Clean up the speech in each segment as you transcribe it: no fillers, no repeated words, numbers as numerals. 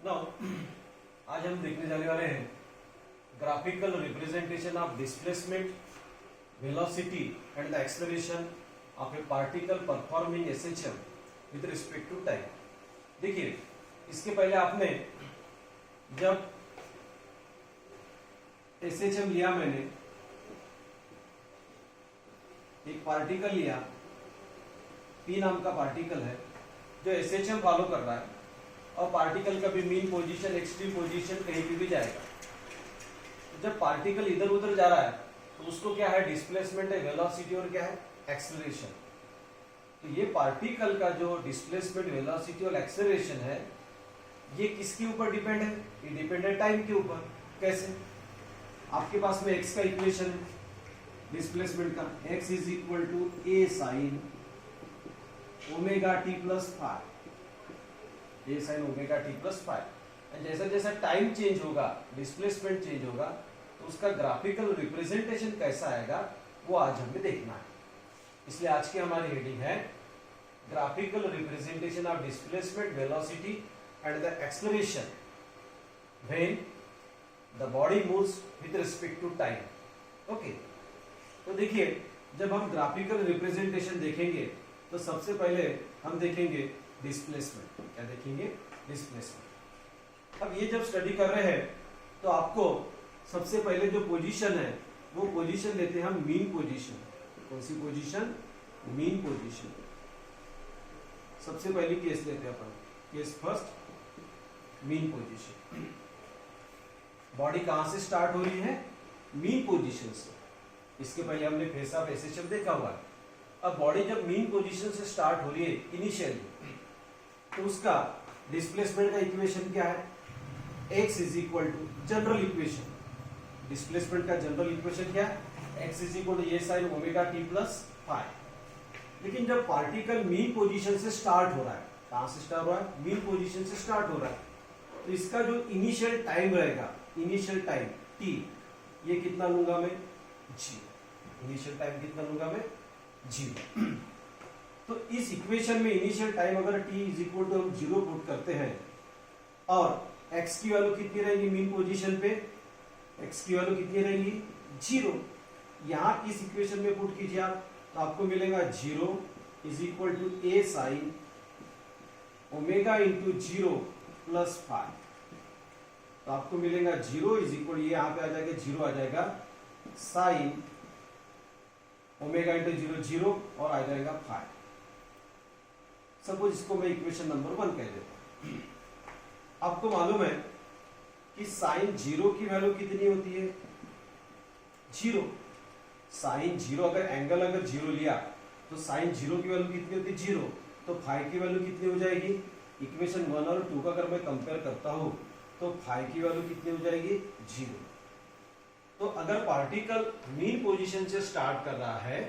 Now आज हम देखने जाने वाले हैं graphical representation of displacement, velocity and the acceleration of a particle performing SHM with respect to time. देखिए, इसके पहले आपने जब एसएचएम लिया, मैंने एक पार्टिकल लिया, पी नाम का पार्टिकल है जो एसएचएम फॉलो कर रहा है और पार्टिकल का भी मीन पोजीशन, एक्सट्रीम पोजीशन कहीं भी जाएगा। जब पार्टिकल इधर उधर जा रहा है तो उसको क्या है, डिस्प्लेसमेंट है, वेलोसिटी और क्या है, एक्सेलरेशन। तो ये पार्टिकल का जो डिस्प्लेसमेंट, वेलोसिटी और एक्सेलरेशन है, ये किसके ऊपर डिपेंड है? ये डिपेंड है टाइम के ऊपर। कैसे? आपके पास में एक्स का इक्वेशन है डिस्प्लेसमेंट का, x is equal to a sine omega t plus five, a sine omega t plus five. जैसा जैसा टाइम चेंज होगा, डिस्प्लेसमेंट चेंज होगा, तो उसका ग्राफिकल रिप्रेजेंटेशन कैसा आएगा वो आज हमें देखना है। इसलिए आज की हमारी हेडिंग है graphical representation of displacement, velocity and the acceleration when the body moves with respect to time. Okay, तो देखिए, जब हम ग्राफिकल रिप्रेजेंटेशन देखेंगे तो सबसे पहले हम देखेंगे डिस्प्लेसमेंट। क्या देखेंगे? डिस्प्लेसमेंट। अब ये जब स्टडी कर रहे हैं तो आपको सबसे पहले जो पोजीशन है वो पोजीशन लेते हैं हम मीन पोजीशन। कौन सी पोजीशन? Mean position. सबसे पहली केस लेते हैं अपन, case first, mean position. Body कहां से स्टार्ट हो रही है? मीन पोजीशन से। इसके पहले हमने फेस ऑफ एसएचएम देखा हुआ है। अब बॉडी जब मीन पोजीशन से स्टार्ट हो रही है इनिशियली, तो उसका डिस्प्लेसमेंट का इक्वेशन क्या है? x is equal to general equation, displacement का जनरल इक्वेशन क्या है? x is equal to a sine omega t plus five. लेकिन जब पार्टिकल मीन पोजीशन से स्टार्ट हो रहा है, कहां से स्टार्ट हो रहा है? मीन पोजीशन से स्टार्ट हो रहा है, तो इसका जो इनिशियल टाइम रहेगा, इनिशियल टाइम t, ये कितना लूंगा मैं? 0। इनिशियल टाइम कितना लूंगा मैं? 0। तो इस इक्वेशन में इनिशियल टाइम अगर t इज इक्वल टू हम 0 पुट करते हैं और x की वैल्यू कितनी रहेगी मीन पोजीशन पे? x की वैल्यू कितनी रहेगी? 0। यहां इस इक्वेशन में पुट कीजिए आप, तो आपको मिलेगा 0 is equal to a sine omega into 0 plus 5। तो आपको मिलेगा 0 इज इक्वल, ये यहां पे आ जाएगा 0 आ जाएगा साइन ओमेगा इंटू 0 0 और आ जाएगा 5। सपोज इसको मैं इक्वेशन नंबर 1 कह देता हूं। आपको मालूम है कि साइन 0 की वैल्यू कितनी होती है? 0। साइन 0, अगर एंगल अगर 0 लिया तो साइन 0 की वैल्यू कितनी होती है? 0। तो 5 की वैल्यू कितनी हो जाएगी? इक्वेशन 1 और 2 का अगर मैं कंपेयर करता हूं तो 5 की वैल्यू कितनी हो जाएगी? 0। तो अगर पार्टिकल मीन पोजीशन से स्टार्ट कर रहा है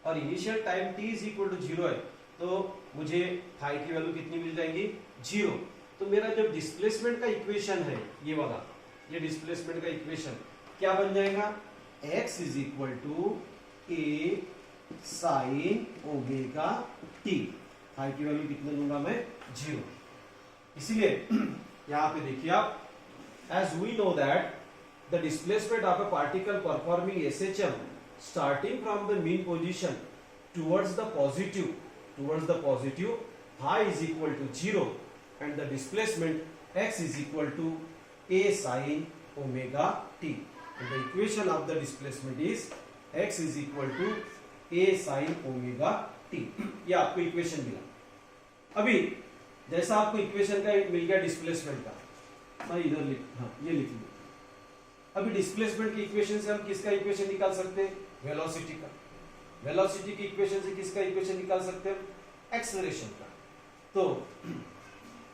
और initial time t is equal to 0 है, तो मुझे 5 की वैल्यू कितनी मिल जाएगी? 0। तो मेरा जो डिस्प्लेसमेंट का इक्वेशन है ये वाला, ये डिस्प्लेसमेंट का इक्वेशन क्या बन जाएगा? x is equal to a sine omega t. 5 की वैल्यू कितने लूंगा मैं? 0। इसलिए यहां पे देखिए आप, as we know that the displacement of a particle performing SHM starting from the mean position towards the positive, phi is equal to 0 and the displacement x is equal to a sin omega t, and the equation of the displacement is x is equal to a sin omega t। ये आपको equation मिला। अभी जैसा आपको equation का मिल गया displacement का, मैं इधर ये लिख लूं। अभी डिस्प्लेसमेंट की इक्वेशन से हम किसका इक्वेशन निकाल सकते हैं? वेलोसिटी का। वेलोसिटी की इक्वेशन से किसका इक्वेशन निकाल सकते हैं? एक्सेलरेशन का। तो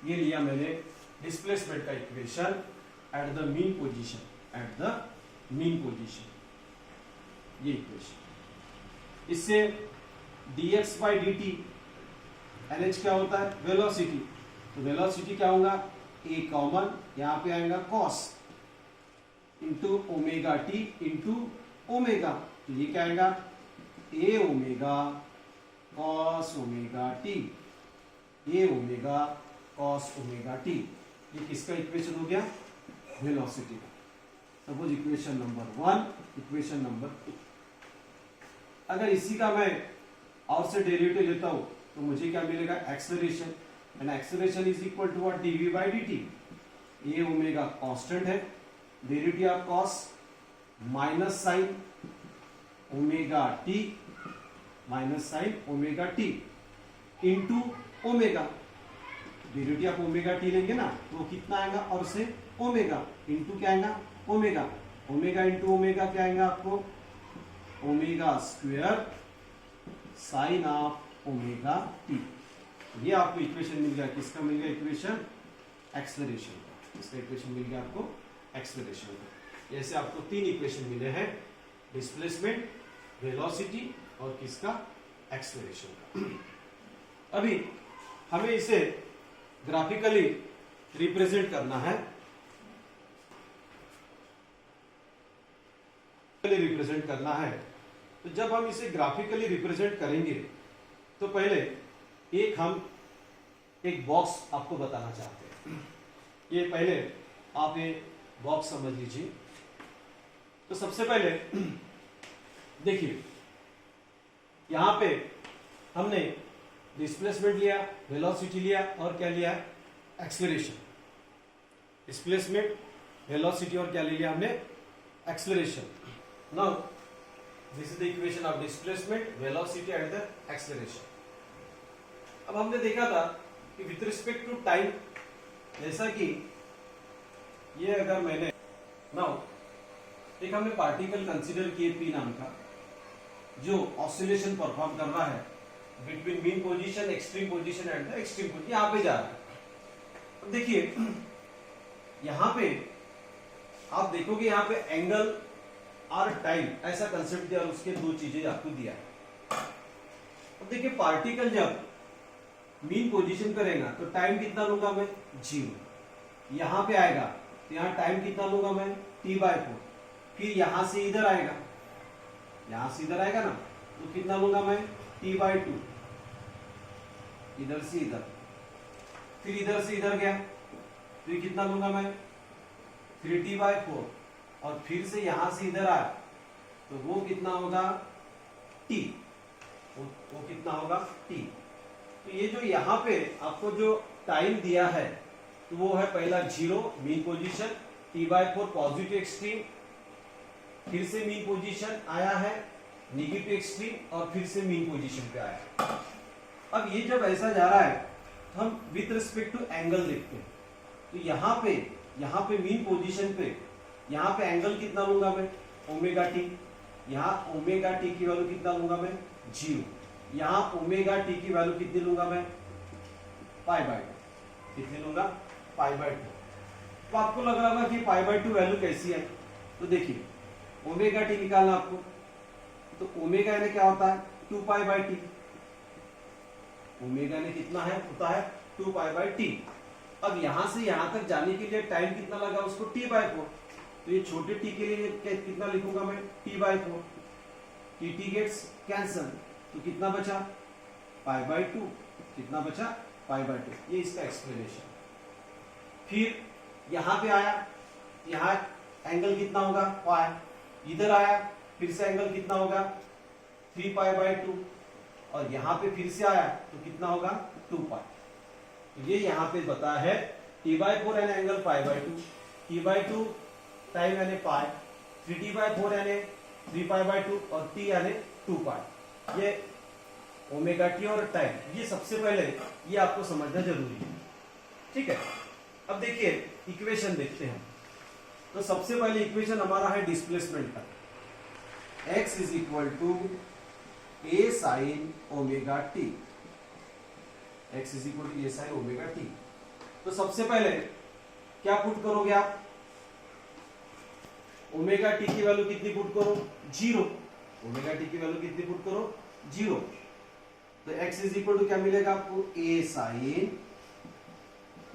ये लिया मैंने डिस्प्लेसमेंट का equation at the mean position, ये इक्वेशन। इससे dx by dt, NH क्या होता है? वेलोसिटी। तो वेलोसिटी क्या होगा? a कॉमन, यहां पे आएगा cos into omega t into omega. तो ये क्या आएगा? ए ओमेगा कॉस ओमेगा टी, ए ओमेगा कॉस ओमेगा टी। ये किसका इक्वेशन हो गया? वेलोसिटी का। Suppose equation number 1, equation number 2। अगर इसी का मैं और से डेरिवेटिव लेता हूं तो मुझे क्या मिलेगा? Acceleration. And acceleration is equal to what? dv by dt। ये ओमेगा कांस्टेंट है, derivative of cos minus sine omega t, minus sine omega t into omega. Derivative of omega t लेंगे ना तो कितना आएगा? और से ओमेगा इंटू क्या आएगा? ओमेगा। ओमेगा इंटू ओमेगा क्या आएगा आपको? Omega square sine of omega t. ये आपको इक्वेशन मिल गया। किसका मिल गया इक्वेशन? एक्सेलरेशन का। इसका इक्वेशन मिल गया आपको एक्सेलरेशन का। ऐसे आपको 3 इक्वेशन मिले हैं, डिस्प्लेसमेंट, वेलोसिटी और किसका? एक्सेलरेशन का। अभी हमें इसे ग्राफिकली रिप्रेजेंट करना है। रिप्रेजेंट करना है तो जब हम इसे ग्राफिकली रिप्रेजेंट करेंगे तो पहले हम एक बॉक्स आपको बताना चाहते हैं। ये पहले आप ये बॉक्स समझ लीजिए। तो सबसे पहले देखिए, यहां पे हमने डिस्प्लेसमेंट लिया, वेलोसिटी लिया और क्या लिया? एक्सेलरेशन। डिस्प्लेसमेंट, वेलोसिटी और क्या ले लिया हमने? Acceleration. Now this is the equation of displacement, velocity and the acceleration. अब हमने देखा था कि विथ रिस्पेक्ट टू टाइम, जैसा कि ये अगर मैंने नाउ एक हमने पार्टिकल कंसीडर किए पी नाम का, जो ऑसिलेशन परफॉर्म कर रहा है between mean position, extreme position and the extreme position, यहां पे जा रहा है। अब देखिए यहां पे आप देखोगे, यहां पे एंगल और टाइम ऐसा कंसेप्ट दिया और उसके 2 चीजें आपको दिया है। अब देखिए पार्टिकल जब मीन पोजीशन पे रहेगा तो टाइम कितना लूंगा मैं? 0। यहां पे आएगा तो यहां टाइम कितना लूंगा मैं? t/4। फिर यहां से इधर आएगा, यहां से इधर आएगा ना तो कितना लूंगा मैं? t/2। इधर से इधर, फिर इधर से इधर गया तो कितना लूंगा मैं? 3t/4। और फिर से यहां से इधर आया तो वो कितना होगा? t। वो कितना होगा? t। तो ये जो यहां पे आपको जो टाइम दिया है तो वो है पहला 0 mean position, t/4 positive extreme, फिर से मीन पोजीशन आया है नेगेटिव एक्सट्रीम और फिर से मीन पोजीशन पे आया। अब ये जब ऐसा जा रहा है तो हम विथ रिस्पेक्ट टू एंगल देखते हैं। तो यहाँ पे मीन पोजीशन पे यहाँ पे एंगल कितना लूंगा मैं? Omega T. यहाँ ओमेगा टी की वैल्यू कितना लूंगा मैं? 0। यहाँ ओमेगा टी की वैल्यू कितनी लूंगा मैं? π/2। कितनी लूंगा? π/2। तो आपको लग रहा होगा कि π/2 वैल्यू कैसी है? तो देखिए ओमेगा टी निकालना आपको, तो ओमेगा यानी क्या होता है? 2π/t। ओमेगा ने कितना है? होता है 2π/t। अब यहां से यहां तक जाने के लिए टाइम कितना लगा उसको? t/4। तो ये छोटे t के लिए कितना लिखूंगा मैं? t/4। t गेट्स कैंसल तो कितना बचा? π/2। कितना बचा? π/2। ये इसका एक्सप्लेनेशन। फिर यहां पे आया, यहां एंगल कितना होगा? π। इधर आया फिर से एंगल कितना होगा? 3π/2। और यहां पे फिर से आया तो कितना होगा? 2π। ये यहां पे बताया है t/4 यानी एंगल π/2, t/2 टाइम यानी π, 3t/4 यानी 3π/2 और t यानी 2π। ये ओमेगा टी और टाइम, ये सबसे पहले ये आपको समझना जरूरी है। ठीक है, अब देखिए इक्वेशन देखते हैं। तो सबसे पहले इक्वेशन हमारा है डिस्प्लेसमेंट का, x is equal to a sine omega t. x is equal to a sine omega t. तो सबसे पहले क्या पुट करोगे आप? ओमेगा टी की वैल्यू कितनी पुट करो? 0। ओमेगा टी की वैल्यू कितनी पुट करो? 0। तो x इज इक्वल टू क्या मिलेगा आपको? a sine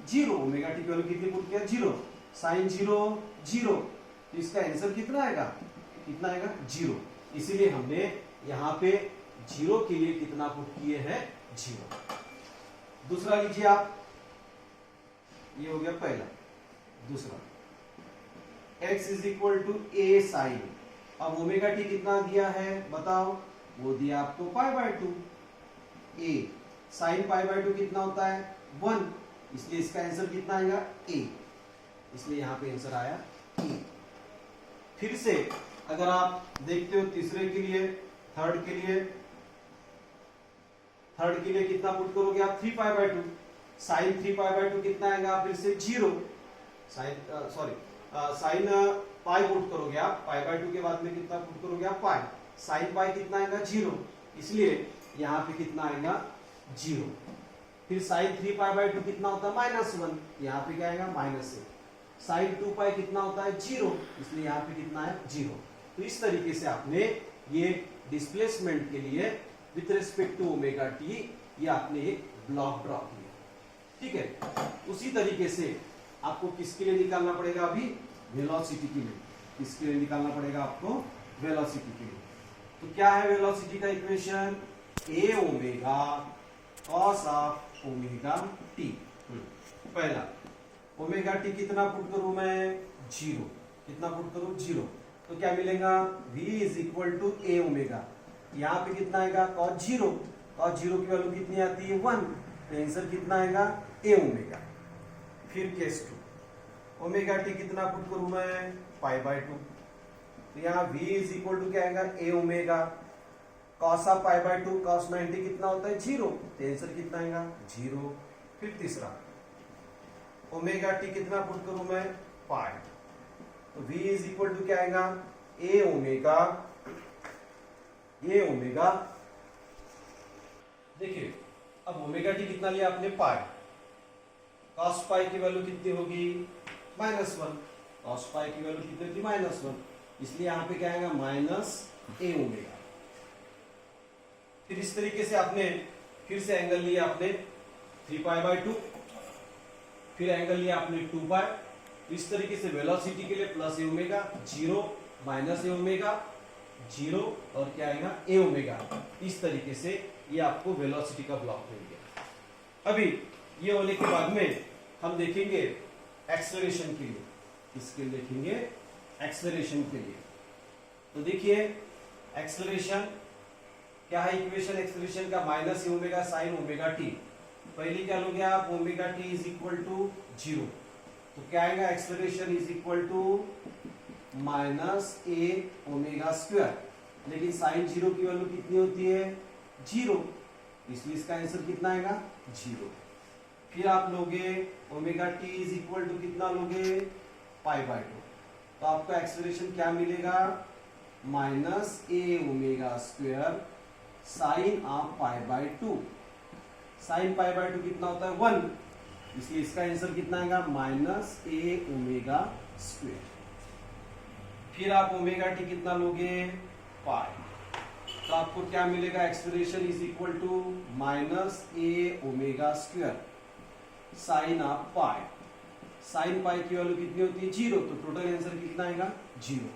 0। ओमेगा टी की वैल्यू कितनी पुट किया? 0। साइन 0 0। तो इसका आंसर कितना आएगा? कितना आएगा? 0। इसीलिए हमने यहां पे 0 के लिए कितना पुट किए हैं? 0। दूसरा लीजिए आप, ये हो गया पहला। दूसरा x is equal to a sine, अब ओमेगा टी कितना दिया है बताओ, वो दिया आपको π/2। ए साइन π/2 कितना होता है 1, इसलिए इसका आंसर कितना आएगा a, इसलिए यहां पे आंसर आया a। फिर से अगर आप देखते हो तीसरे के लिए, थर्ड के लिए कितना पुट करोगे आप 3π/2, साइन 3π/2 कितना आएगा फिर से 0, साइन पाई पुट करोगे आप, π/2 के बाद में कितना पुट करोगे आप पाई, साइन पाई कितना आएगा 0, इसलिए यहाँ पे कितना आएगा 0। फिर साइन 3π/2 कितना होता है -1, यहाँ पे क्या आएगा -1। साइन 2π कितना होता है 0, इसलिए यहाँ पे कितना है 0। तो इस तरीके से आपने ये डिस्प्लेसमेंट के लिए with respect to omega t ये आपने एक ब्लॉक ड्रॉ किया, ठीक है। उसी तरीके से आपको किसके लिए निकालना पड़ेगा, अभी वेलोसिटी के लिए, किसके लिए निकालना पड़ेगा आपको, वेलोसिटी के लिए। तो क्या है वेलोसिटी का equation, A omega cos of omega T. पहला ओमेगा टी कितना पुट करूं मैं 0, कितना पुट करूं 0, तो क्या मिलेगा v is equal to a omega, यहाँ पे कितना आएगा cos 0, cos 0 की वैल्यू कितनी आती है 1, तो आंसर कितना आएगा ए ओमेगा। फिर केस 2 ओमेगा टी कितना पुट करूं मैं π/2, तो यहाँ v इज इक्वल टू क्या आएगा ए ओमेगा, cos ऑफ π/2 cos 90 कितना होता है 0, तो आंसर कितना आएगा 0। फिर तीसरा ओमेगा टी कितना पुट करूं मैं पाई, तो v इज इक्वल टू क्या आएगा ए ओमेगा, देखिए अब ओमेगा टी कितना लिया आपने पाई, cos पाई की वैल्यू कितनी होगी -1, cos पाई की वैल्यू कितनी होगी -1, इसलिए यहां पे क्या आएगा -a ओमेगा। फिर इस तरीके से आपने फिर से एंगल लिया आपने 3π/2, फिर एंगल लिया आपने 2π, इस तरीके से वेलोसिटी के लिए plus A omega 0 minus a omega 0 और क्या आएगा ए ओमेगा। इस तरीके से ये आपको वेलोसिटी का ब्लॉक मिल गया। अभी ये होने के बाद में हम देखेंगे एक्सेलरेशन के लिए, इसके लिए देखेंगे एक्सेलरेशन के लिए। तो देखिए एक्सेलरेशन क्या है, इक्वेशन एक्सेलरेशन का minus a omega sine omega t. पहले क्या लोगे आप omega t is equal to 0, तो क्या आएगा acceleration is equal to minus a omega square, लेकिन साइन 0 की वैल्यू कितनी होती है 0, इसलिए इसका आंसर कितना आएगा 0। फिर आप लोगे omega t is equal to कितना लोगे π/2, तो आपको एक्सेलरेशन क्या मिलेगा minus a omega square sine of π/2, sine π/2 कितना होता है 1, इसलिए इसका आंसर कितना आएगा माइनस ए ओमेगा स्क्वायर। फिर आप ओमेगा टी कितना लोगे पाई, तो आपको क्या मिलेगा acceleration is equal to minus a omega square sine of pi, sine pi की वैल्यू कितनी होती है 0, तो टोटल आंसर कितना आएगा 0।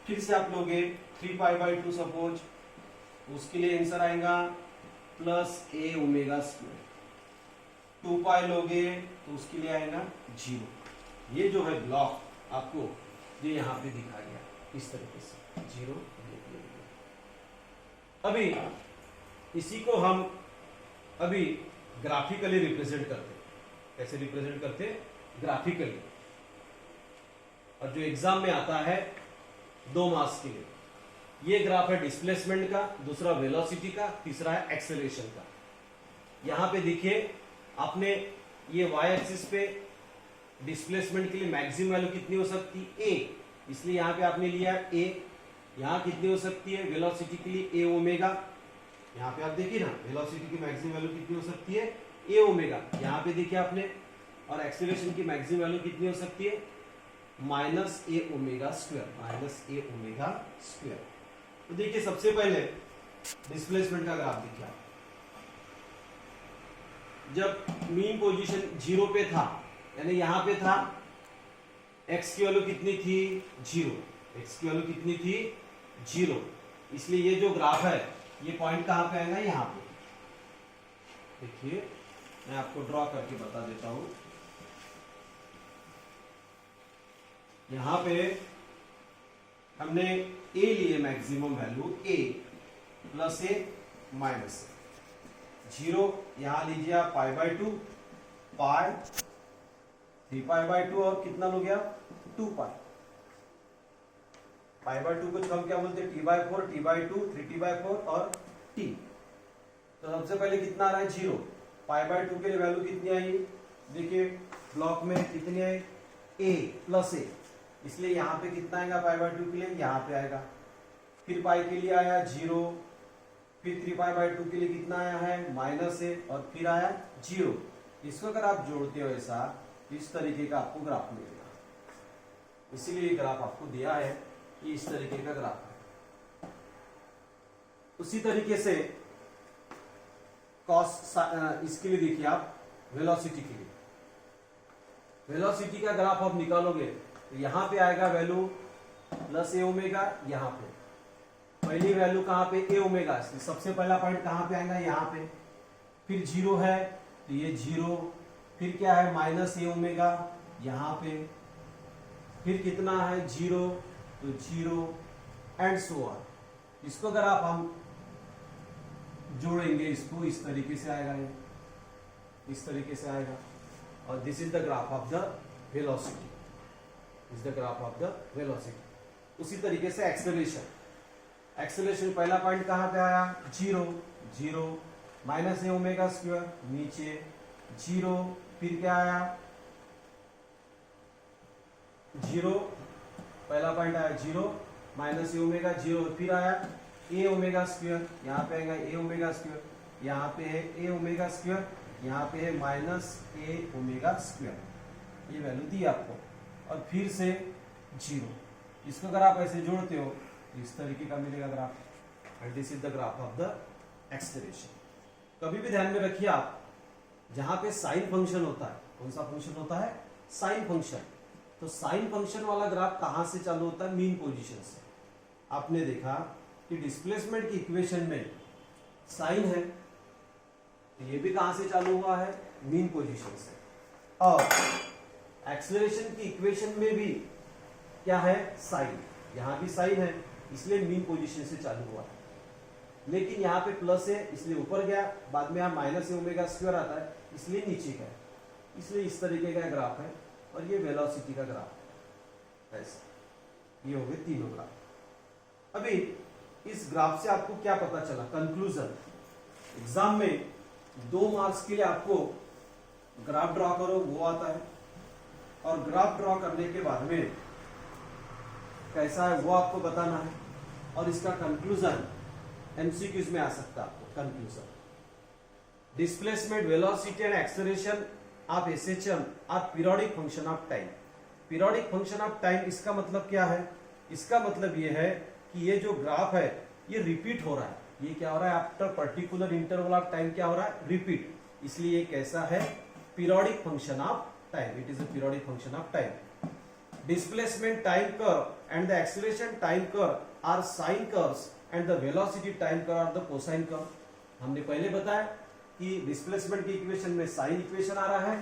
फिर से आप लोगे 3π/2 सपोज, उसके लिए आंसर आएगा प्लस ए ओमेगा स्क्वायर, 2π लोगे तो उसके लिए आएगा 0। ये जो है ब्लॉक आपको ये यहाँ पे दिखा गया इस तरीके से 0। अभी इसी को हम अभी ग्राफिकली रिप्रेजेंट करते, कैसे रिप्रेजेंट करते ग्राफिकली, और जो एग्जाम में आता है 2 मार्क्स के लिए। ये ग्राफ है डिस्प्लेसमेंट का, दूसरा वेलोसिटी का, तीसरा है एक्सेलरेशन का। यहां पे देखिए आपने ये y एक्सिस पे डिस्प्लेसमेंट के लिए मैक्सिमम वैल्यू कितनी हो सकती है a, इसलिए यहां पे आपने लिया a। यहां कितनी हो सकती है वेलोसिटी के लिए a ओमेगा, यहां पे आप देखिए ना वेलोसिटी की मैक्सिमम वैल्यू कितनी हो सकती है a ओमेगा, यहां पे देखिए आपने। और एक्सेलरेशन की मैक्सिमम वैल्यू कितनी हो सकती है minus a omega square, minus a omega square. तो देखिए सबसे पहले डिस्प्लेसमेंट का ग्राफ देखिए, जब मीन पोजीशन 0 पे था यानी यहां पे था, x की वैल्यू कितनी थी 0, x की वैल्यू कितनी थी 0, इसलिए ये जो ग्राफ है ये पॉइंट कहां पे आएगा यहां पे। देखिए मैं आपको ड्रॉ करके बता देता हूं, यहां पे हमने ए लिए मैक्सिमम वैल्यू ए प्लस ए माइनस ए, 0 यहां लीजिए आप pi by 2, pi 3 pi by 2 और कितना हो गया 2 पाई। पाई बाय 2 को हम क्या बोलते हैं t by 4, t by 2, 3t by 4 और टी। तो सबसे पहले कितना आ रहा है 0। पाई बाय 2 के लिए वैल्यू कितनी आई, देखिए ब्लॉक में कितनी आई a प्लस ए, इसलिए यहाँ पे कितना आएगा पाई बाय 2 के लिए, यहाँ पे आएगा। फिर पाई के लिए आया 0, फिर 3 पाई बाय 2 के लिए कितना आया है माइनस ए और फिर आया 0। इसको अगर आप जोड़ते हो ऐसा, इस तरीके का आपको ग्राफ मिलेगा। इसीलिए ग्राफ आपको दिया है कि इस तरीके का ग्राफ है। उसी तरीके से कॉस इसके लिए देखिए आप वेलोसिटी के लिए, वेलोसिटी का ग्राफ आप निकालोगे तो यहां पे आएगा वैल्यू प्लस ए ओमेगा, यहां पे पहली वैल्यू कहां पे ए ओमेगा, सबसे पहला पॉइंट कहां पे आएगा यहाँ पे, फिर 0 है तो ये 0, फिर क्या है माइनस ए ओमेगा यहाँ पे, फिर कितना है 0 तो 0 एंड सो ऑन। इसको अगर आप हम जोड़ेंगे इसको इस तरीके से आएगा, ये इस तरीके से आएगा और this is the graph of the velocity, is the graph of the velocity. उसी तरीके से एक्सेलरेशन, एक्सेलरेशन पहला पॉइंट कहां पे आया 0, 0 माइनस ए ओमेगा स्क्वायर नीचे 0, फिर क्या आया 0, पहला पॉइंट आया 0 माइनस ए ओमेगा 0, फिर आया ए ओमेगा स्क्वायर, यहाँ पे आएगा ए ओमेगा स्क्वायर, यहाँ पे है ए ओमेगा स्क्वायर, यहाँ पे है माइनस ए ओमेगा स्क्वायर, ये वैल्यू दी आपको, और फिर से 0। इसको अगर आप ऐसे जोड़ते हो तो इस तरीके का मिलेगा graph, and this is the graph of the acceleration. कभी भी ध्यान में रखिए आप, जहां पे साइन फंक्शन होता है, कौन सा फंक्शन होता है साइन फंक्शन, तो साइन फंक्शन वाला ग्राफ कहां से चालू होता है मीन पोजीशन से। आपने देखा कि डिस्प्लेसमेंट की इक्वेशन में साइन है, तो ये भी कहां से चालू हुआ है मीन पोजीशन से, और एक्सेलरेशन की इक्वेशन में भी क्या है साइन, यहां भी साइन है इसलिए मीन पोजीशन से चालू हुआ है। लेकिन यहाँ पे प्लस है इसलिए ऊपर गया, बाद में यहाँ माइनस ओमेगा स्क्वायर आता है इसलिए नीचे गया, इसलिए इस तरीके का ग्राफ है। और ये वेलोसिटी का ग्राफ ऐसा, ये हो गए तीनों ग्राफ। अभी इस ग्राफ से आपको क्या पता चला, कंक्लूजन। एग्जाम में 2 मार्क्स के लिए आपको ग्राफ ड्रॉ करो वो आता है, और ग्राफ ड्रॉ करने के बाद में कैसा है वो आपको बताना है, और इसका कंक्लूजन एमसीक्यूज में आ सकता है आपको। Conclusion, displacement, velocity and acceleration of SHM are periodic function of time. Periodic function of time इसका मतलब क्या है, इसका मतलब ये है कि ये जो ग्राफ है ये रिपीट हो रहा है, ये क्या हो रहा है after particular interval of time क्या हो रहा है रिपीट, इसलिए ये कैसा है periodic function of time, it is a periodic function of time. Displacement time curve and the acceleration time curve are sine curves and the velocity time curve are the cosine curve. हमने पहले बताया कि displacement की equation में sign equation आ रहा है,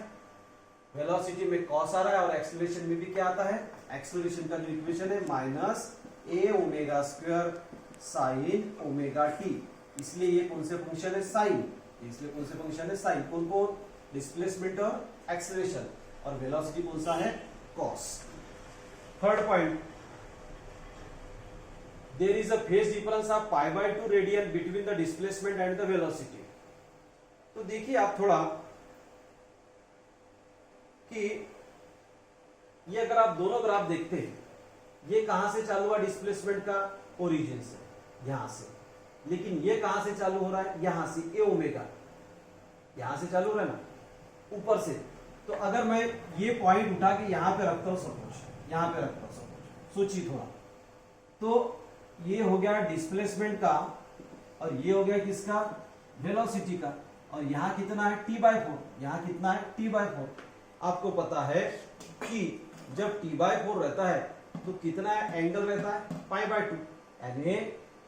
velocity में cos आ रहा है, और एक्सेलरेशन में भी क्या आता है, एक्सेलरेशन का जो इक्वेशन है minus a omega square sine omega t, इसलिए ये कौन से फंक्शन है साइन, इसलिए कौन से फंक्शन है साइन, कौन कौन डिस्प्लेसमेंट और एक्सेलरेशन, और वेलोसिटी कौन सा है cos. Third point, there is a phase difference of pi by 2 radian between the displacement and the velocity। तो देखिए आप थोड़ा कि ये अगर आप दोनों ग्राफ देखते हैं, ये कहां से चालू हुआ डिस्प्लेसमेंट का ओरिजिन से, यहां से, लेकिन ये कहां से चालू हो रहा है यहां से, ए ओमेगा यहां से चालू हो रहा है ना ऊपर से। तो अगर मैं ये पॉइंट उठा के यहां पे रखता हूं सपोज, यहां पे रखता हूं सपोज, सोचिए थोड़ा, तो ये हो गया डिस्प्लेसमेंट का, और ये हो गया किसका वेलोसिटी का, और यहां कितना है t/4, यहां कितना है t/4। आपको पता है कि जब t/4 रहता है तो कितना एंगल रहता है π/2, यानी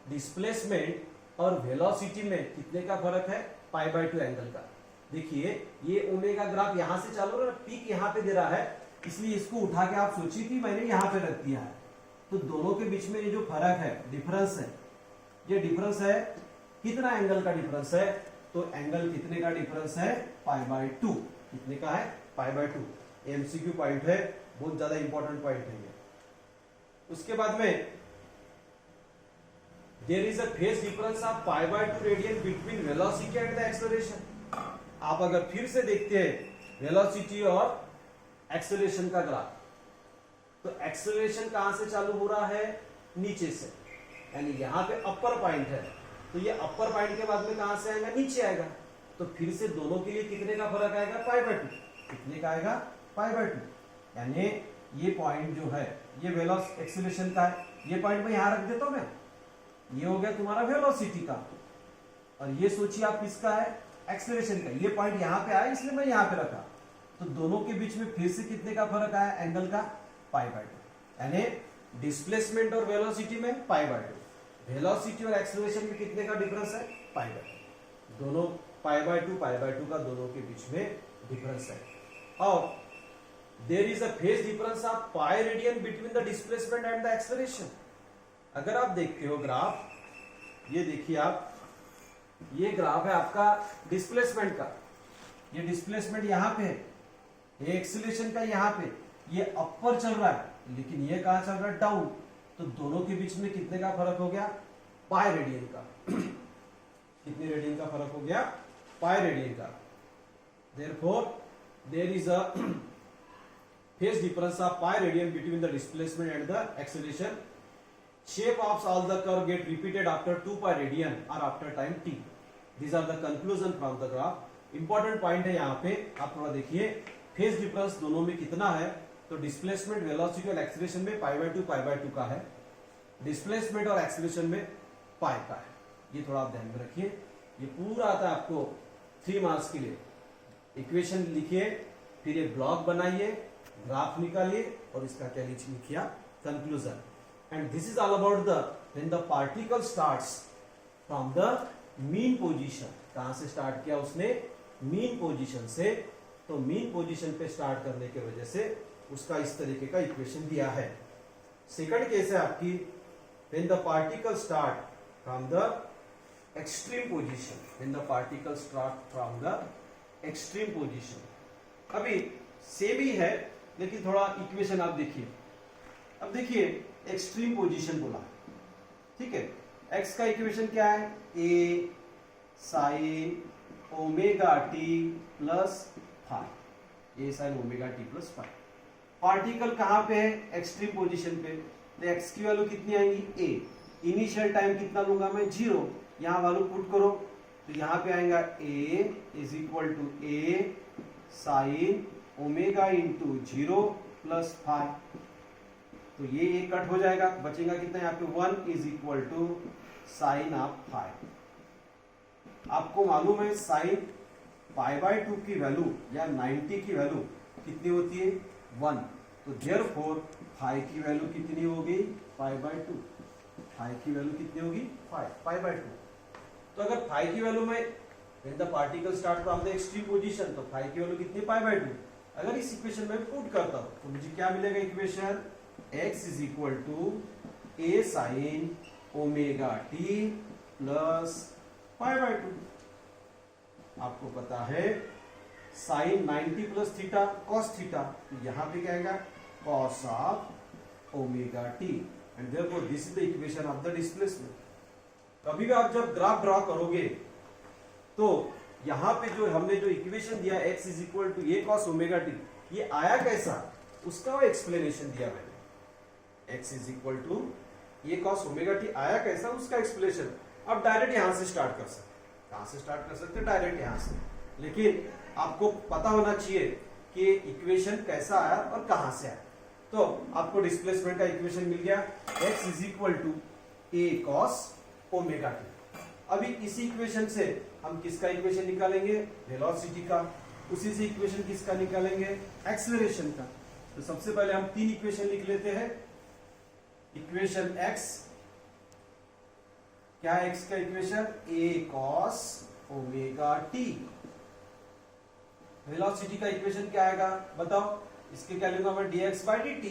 डिस्प्लेसमेंट और वेलोसिटी में कितने का फर्क है π/2 एंगल का। देखिए ये ओमेगा ग्राफ यहां से चालू हो रहा है, पीक यहां पे दे रहा है, इसलिए इसको उठा के आप सोचिए कि मैंने यहां पे रख दिया है। तो दोनों के बीच में ये जो फर्क है, डिफरेंस है, ये डिफरेंस है कितना एंगल का डिफरेंस है? तो एंगल कितने का डिफरेंस है? π/2। कितने का है? π/2। एमसीक्यू पॉइंट है, बहुत ज्यादा इंपॉर्टेंट पॉइंट है ये। उसके बाद में there is a phase difference of π/2 radian between velocity and the acceleration. आप अगर फिर से देखते हैं वेलोसिटी और एक्सेलरेशन का ग्राफ, तो एक्सेलरेशन कहां से चालू हो रहा है? नीचे से, यानी यहां पे अपर पॉइंट है, तो ये अपर पॉइंट के बाद में कहां से आएगा? नीचे आएगा। तो फिर से दोनों के लिए कितने का फर्क आएगा? π/2। कितने का आएगा? π/2। यानी ये पॉइंट जो है ये वेलोसिटी एक्सेलरेशन का है, ये पॉइंट मैं यहां रख देता हूं मैं, ये हो गया तुम्हारा वेलोसिटी का, और ये सोचिए आप किसका है? एक्सेलरेशन का। ये पॉइंट यहां पे आया इसलिए मैं यहां पे रखा, तो दोनों के बीच में फिर से कितने का फर्क आया? एंगल का π/2। यानी डिस्प्लेसमेंट और वेलोसिटी में π/2, वेलोसिटी और एक्सेलरेशन में कितने का डिफरेंस है? π/2। दोनों π/2 का दोनों के बीच में डिफरेंस है। और there is a phase difference of π radian between the displacement and the acceleration. अगर आप देखते हो ग्राफ, ये देखिए आप, ये ग्राफ है आपका डिस्प्लेसमेंट का, ये डिस्प्लेसमेंट यहां पे है, ये एक्सेलरेशन का यहां पे, ये अपर चल रहा है, लेकिन ये कहां चल रहा है? डाउन। तो दोनों के बीच में कितने का फर्क हो गया? π रेडियन का। कितने रेडियन का फर्क हो गया? π रेडियन का। Therefore, there is a phase difference of π radian between the displacement and the acceleration. Shape of all the curve get repeated after 2π radian or after time t. These are the conclusion from the graph. Important point है यहाँ पे, आप थोड़ा देखिए phase difference दोनों में कितना है? तो डिस्प्लेसमेंट, वेलोसिटी और एक्सेलरेशन में π/2 का है, डिस्प्लेसमेंट और एक्सेलरेशन में π का है। ये थोड़ा आप ध्यान में रखिए। ये पूरा आता है आपको 3 मार्क्स के लिए। इक्वेशन लिखिए, फिर एक ब्लॉक बनाइए, ग्राफ निकालिए और इसका क्या लिखिए? Conclusion. And this is all about the when the particle starts from the mean position. कहां से स्टार्ट किया उसने? मीन पोजीशन से। तो मीन पोजीशन पे स्टार्ट करने की वजह से उसका इस तरीके का इक्वेशन दिया है। सेकंड केस है आपकी when the particle start from the extreme position. When the particle start from the extreme position. अभी सेम ही है, लेकिन थोड़ा इक्वेशन आप देखिए। अब देखिए एक्सट्रीम पोजीशन बोला, ठीक है। एक्स का इक्वेशन क्या है? A sine omega t plus five, a sine omega t plus five. Particle कहां पे है? एक्सट्रीम पोजीशन पे। तो एक्स की वैल्यू कितनी आएगी? ए। इनिशियल टाइम कितना लूंगा मैं? 0। यहां वैल्यू पुट करो, तो यहां पे आएगा a is equal to a sine omega into 0 plus 5। तो ये कट हो जाएगा, बचेगा कितना? यहाँ पे 1 is equal to sine of 5। आपको मालूम है साइन π/2 की वैल्यू या 90 की वैल्यू कितनी होती है? 1। तो देयरफॉर फाई की वैल्यू कितनी होगी? π/2। फाई की वैल्यू कितनी होगी? π/2। तो अगर फाई की वैल्यू में when the particle start from the extreme position, तो फाई की वैल्यू कितनी? π/2। अगर इस इक्वेशन में पुट करता हूं तो मुझे क्या मिलेगा? Equation x is equal to a sine omega t plus π/2। आपको पता है sine 90 plus theta cos theta, तो यहां पे क्या आएगा? Cos of omega t. And therefore this is the equation of the displacement. कभी भी आप जब ग्राफ ड्रॉ करोगे तो यहां पे जो हमने जो इक्वेशन दिया x is equal to a cos omega t, ये आया कैसा? उसका वो एक्सप्लेनेशन दिया मैंने। x is equal to a cos omega t आया कैसा? उसका एक्सप्लेनेशन। अब डायरेक्ट यहां से स्टार्ट कर सकते। कहां से स्टार्ट कर सकते? डायरेक्ट यहां से। लेकिन आपको पता होना चाहिए कि इक्वेशन कैसा आया और कहां से आया। तो आपको डिस्प्लेसमेंट का इक्वेशन मिल गया, x is equal to a cos omega t. अभी इसी इक्वेशन से हम किसका इक्वेशन निकालेंगे? वेलोसिटी का। उसी से इक्वेशन किसका निकालेंगे? एक्सेलरेशन का। तो सबसे पहले हम 3 इक्वेशन लिख लेते हैं। इक्वेशन x, क्या है x का equation? a cos omega t। Velocity का इक्वेशन क्या आएगा बताओ? इसके क्या लूंगा मैं dx बाई dt,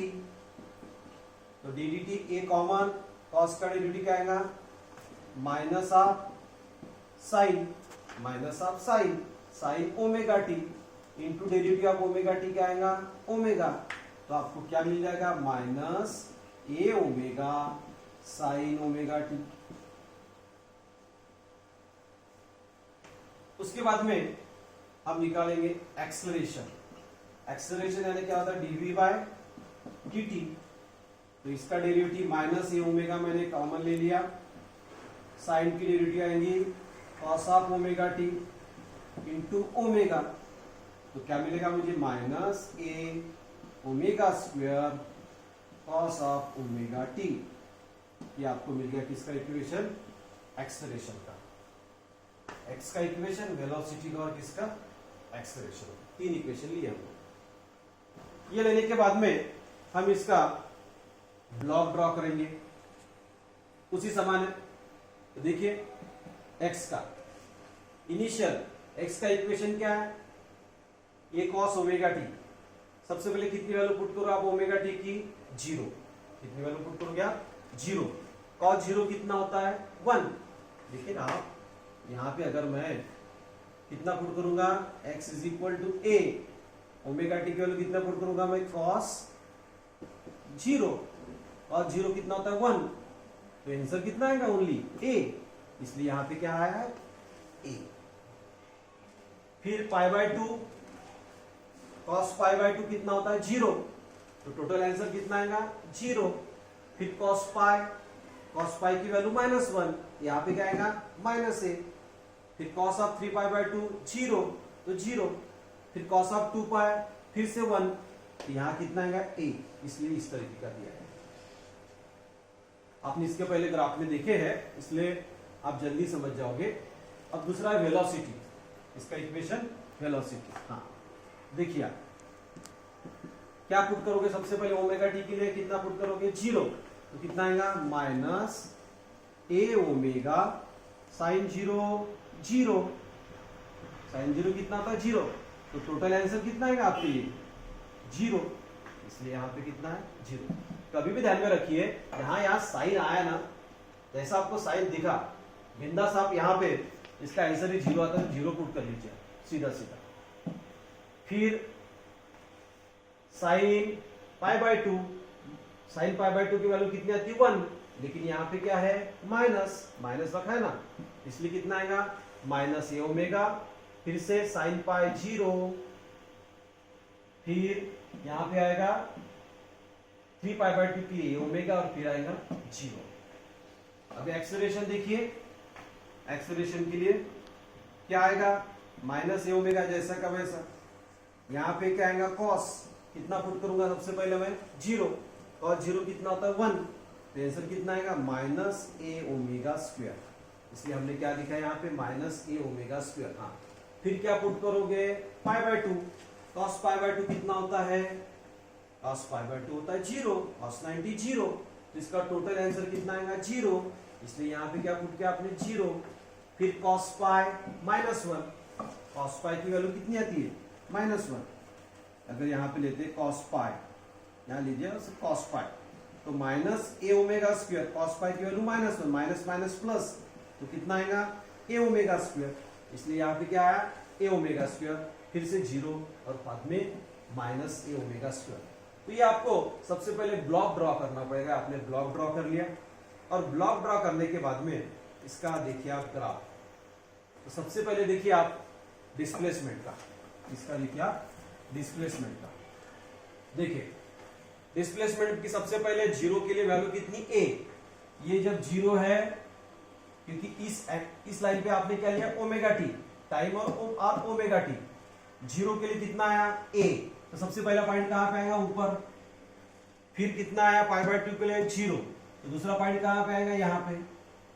तो d dt a common, cos का डेरिवेटिव क्या आएगा minus of sine omega t into derivative of omega T क्या आएगा ओमेगा, तो आपको क्या मिल जाएगा minus a omega sine omega T. उसके बाद में हम निकालेंगे एक्सेलरेशन। एक्सेलरेशन यानी क्या होता है dv बाय dt, तो इसका डेरिवेटिव माइनस ए ओमेगा मैंने कॉमन ले लिया, साइन की डेरिवेटिव आएंगी cos of omega t into omega, तो क्या मिलेगा मुझे minus a omega square cos of omega t. ये आपको मिल गया किसका इक्वेशन एक्सेलरेशन का, एक्स का इक्वेशन, वेलोसिटी का और किसका एक्सेलरेशन, तीन इक्वेशन लिए हमको। ये लेने के बाद में हम इसका ब्लॉक ड्रॉ करेंगे उसी समान है। तो देखिए एक्स का इनिशियल, एक्स का इक्वेशन क्या है ये कॉस ओमेगा टी, सबसे पहले कितनी वैल्यू पुट करो आप ओमेगा टी की 0, कितनी वैल्यू पुट करोगे आप 0, कॉस 0 कितना होता है 1। देखिए ना आप यहां पे अगर मैं कितना पुट करूंगा x is equal to a, omega t की वैल्यू कितना पुट करूंगा मैं cos 0, cos 0 कितना होता है 1, तो आंसर कितना आएगा ओनली a, इसलिए यहां पे क्या आया है a। फिर pi by 2, cos pi by 2 कितना होता है 0, तो टोटल आंसर कितना आएगा 0। फिर cos पाई की वैल्यू -1, यहां पे क्या आएगा -a। फिर cos ऑफ 3 पाई बाय 2 0, तो 0। फिर cos ऑफ 2 पाई फिर से 1, यहां कितना आएगा a, इसलिए इस तरीके का दिया है। आपने इसके पहले ग्राफ में देखे हैं इसलिए आप जल्दी समझ जाओगे। अब दूसरा है वेलोसिटी, इसका इक्वेशन वेलोसिटी। हाँ देखिए आप क्या पुट करोगे, सबसे पहले ओमेगा टी के लिए कितना पुट करोगे 0, तो कितना आएगा minus a omega sign 0 0, sign 0 कितना होता है 0, तो टोटल आंसर कितना आएगा आपके लिए 0, इसलिए यहाँ पे कितना है 0। कभी भी ध्यान में रखिए यहाँ साइन आया ना, जैसा आपको साइन दिखा बिंदास आप यहाँ पे इसका आंसर ही 0 आता है, 0 पुट कर लीजिए सीधा सीधा। फिर sine pi by 2, sine pi by 2 की वैल्यू कितनी आती है 1, लेकिन यहाँ पे क्या है माइनस रखा है ना, इसलिए कितना आएगा माइनस ए ओमेगा, फिर से साइन पाई 0, फिर यहाँ पे आएगा 3 पाई बाय 2 की ए ओमेगा और फिर आएगा 0। अब एक्सेलरेशन देखिए, एक्सेलरेशन के लिए क्या आएगा माइनस ए ओमेगा जैसा का वैसा, यहाँ पे क्या आएगा कॉस, कितना पुट करूंगा सबसे पहले मैं 0, कॉस 0 कितना होता है 1, तो आंसर कितना आएगा माइनस ए ओमेगा स्क्वायर, इसलिए हमने क्या लिखा है यहाँ पे माइनस ए ओमेगा स्क्वायर। हाँ फिर क्या पुट करोगे pi by 2, cos pi by 2 कितना होता है, कॉस पाई बाय 2 होता है 0, कॉस 90 0, तो इसका टोटल आंसर कितना आएगा 0, इसलिए यहाँ पे क्या पुट किया आपने 0। फिर कॉस पाई -1, कॉस पाई की वैल्यू कितनी आती है -1, अगर यहाँ पे लेते कॉस पाई, यहाँ लीजिए कॉस पाई, तो minus a omega square, cos pi की वैल्यू -1, माइनस माइनस प्लस, तो कितना आएगा ए ओमेगा स्क्वायर, इसलिए यहाँ पे क्या आया ए ओमेगा स्क्वायर, फिर से 0 और बाद में माइनस ए ओमेगा स्क्वायर। तो ये आपको सबसे पहले ब्लॉक ड्रॉ करना पड़ेगा, आपने ब्लॉक ड्रॉ कर लिया, और ब्लॉक ड्रॉ करने के बाद में इसका देखिए आप ग्राफ, तो सबसे पहले देखिए आप डिस्प्लेसमेंट का, इसका लिखिए आप डिस्प्लेसमेंट का। देखिए डिस्प्लेसमेंट की सबसे पहले 0 के लिए वैल्यू कितनी a, ये जब 0 है क्योंकि इस लाइन पे आपने क्या लिया ओमेगा टी, टाइम और ओमेगा टी, 0 के लिए कितना आया a, तो सबसे पहला पॉइंट कहां पे आएगा ऊपर, फिर कितना आया पाई बाय 2 के लिए 0, तो दूसरा पॉइंट कहां पे आएगा यहाँ पे,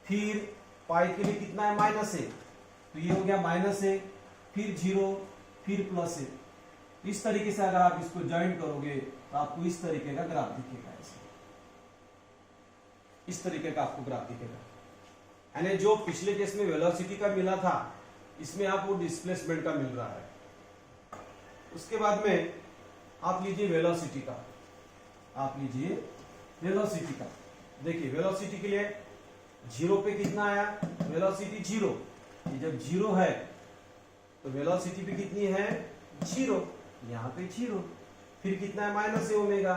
फिर पाई के लिए कितना है -a, तो ये हो गया -a, फिर 0, फिर +a। इस तरीके से अगर आप इसको ज्वाइन करोगे तो आपको इस तरीके का ग्राफ दिखेगा, इस तरीके का आपको ग्राफ दिखेगा। यानी जो पिछले केस में वेलोसिटी का मिला था इसमें आपको डिस्प्लेसमेंट का मिल रहा है। उसके बाद में आप लीजिए वेलोसिटी का, आप लीजिए वेलोसिटी का। देखिए वेलोसिटी के लिए जीरो पे कितना आया, वेलोसिटी जीरो, ये जब जीरो है तो वेलोसिटी पे कितनी है, जीरो, यहाँ पे जीरो, फिर कितना है माइनस ए ओमेगा,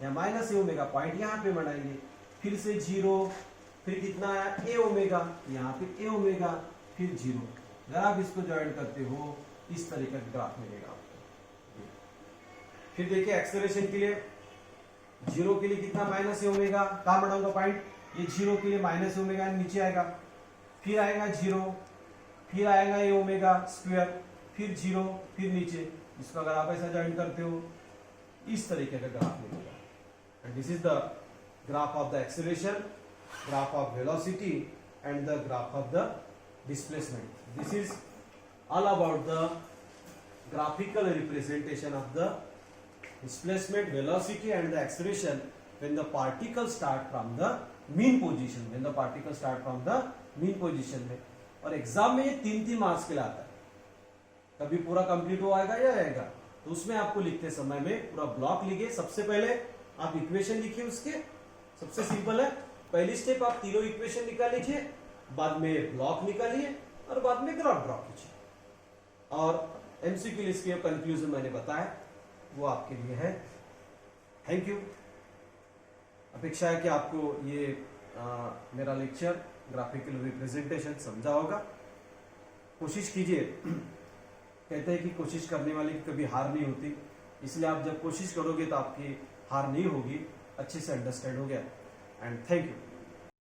या माइनस ए ओमेगा पॉइंट यहाँ पे बनाएंगे, फिर से जीरो, फिर कितना आया ए ओमेगा, यहाँ पे ए ओमेगा, फिर जीरो। अगर आप इसको ज्वाइन करते हो इस तरीके का ग्राफ मिलेगा आपको। फिर देखिए एक्सेलरेशन के लिए जीरो के लिए कितना माइनस ए ओमेगा, कहां बनाऊंगा पॉइंट, ये जीरो के लिए माइनस ए ओमेगा नीचे आएगा, फिर आएगा जीरो, फिर आएगा ए ओमेगा स्क्वायर, फिर जीरो, फिर नीचे। इसको अगर आप ऐसा ज्वाइन करते हो इस तरीके का ग्राफ मिलेगा। And this is the graph of the acceleration, graph of velocity and the graph of the displacement. This is all about the graphical representation of the displacement, velocity and the acceleration when the particles start from the mean position, when the particles start from the mean position में। और exam में ये 3-3 marks के लिए आता है, कभी पूरा कंप्लीट हो आएगा या आएगा, तो उसमें आपको लिखते समय में पूरा ब्लॉक लिखिए। सबसे पहले आप इक्वेशन लिखिए उसके, सबसे सिंपल है, पहली स्टेप आप तीनों इक्वेशन निकाल लीजिए, बाद में ब्लॉक निकालिए और बाद में ग्राफ ड्रॉ कीजिए। और एमसीक्यू लिस्ट के कंक्लूजन मैंने बताया वो आपके लिए है। Thank you. अपेक्षा है कि आपको ये मेरा लेक्चर ग्राफिकल रिप्रेजेंटेशन समझा होगा। कोशिश कीजिए, कहते हैं कि कोशिश करने वाले की कभी हार नहीं होती, इसलिए आप जब कोशिश करोगे तो आपकी हार नहीं होगी। अच्छे से अंडरस्टैंड हो गया। And thank you.